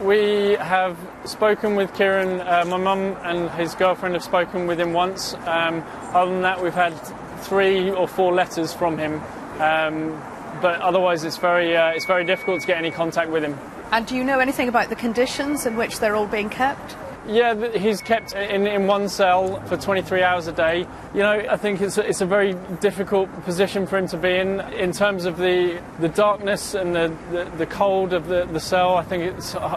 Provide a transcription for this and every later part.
We have spoken with Kieran. My mum and his girlfriend have spoken with him once. Other than that, we've had 3 or 4 letters from him. But otherwise, it's very difficult to get any contact with him. And do you know anything about the conditions in which they're all being kept? Yeah, he's kept in one cell for 23 hours a day. You know, I think it's a very difficult position for him to be in terms of the darkness and the cold of the cell. I think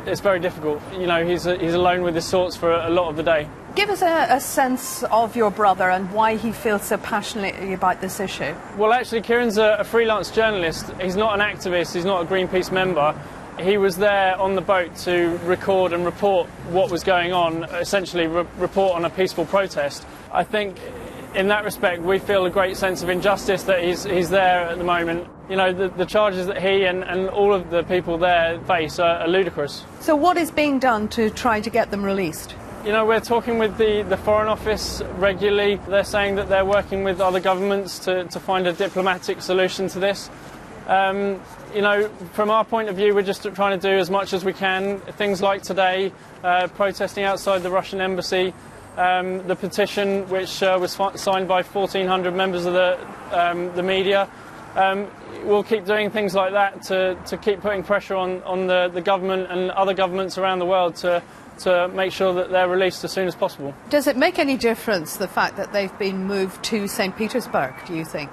it's very difficult. You know, he's alone with his thoughts for a lot of the day. Give us a sense of your brother and why he feels so passionately about this issue. Well, actually, Kieran's a freelance journalist. He's not an activist. He's not a Greenpeace member. He was there on the boat to record and report what was going on, essentially report on a peaceful protest. I think in that respect we feel a great sense of injustice that he's there at the moment. You know, the charges that he and all of the people there face are ludicrous. So what is being done to try to get them released? You know, we're talking with the Foreign Office regularly. They're saying that they're working with other governments to find a diplomatic solution to this. You know, from our point of view, we're just trying to do as much as we can. Things like today, protesting outside the Russian embassy, the petition which was signed by 1,400 members of the media. We'll keep doing things like that to keep putting pressure on the government and other governments around the world to make sure that they're released as soon as possible. Does it make any difference, the fact that they've been moved to St. Petersburg, do you think?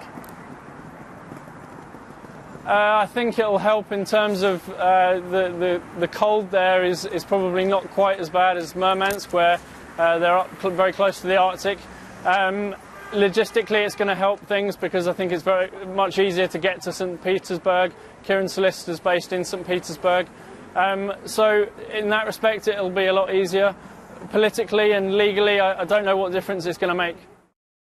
I think it'll help in terms of the cold there is probably not quite as bad as Murmansk, where they're up very close to the Arctic. Logistically, it's going to help things because I think it's very much easier to get to St. Petersburg. Kieran's solicitor's based in St. Petersburg. So in that respect, it'll be a lot easier. Politically and legally, I don't know what difference it's going to make.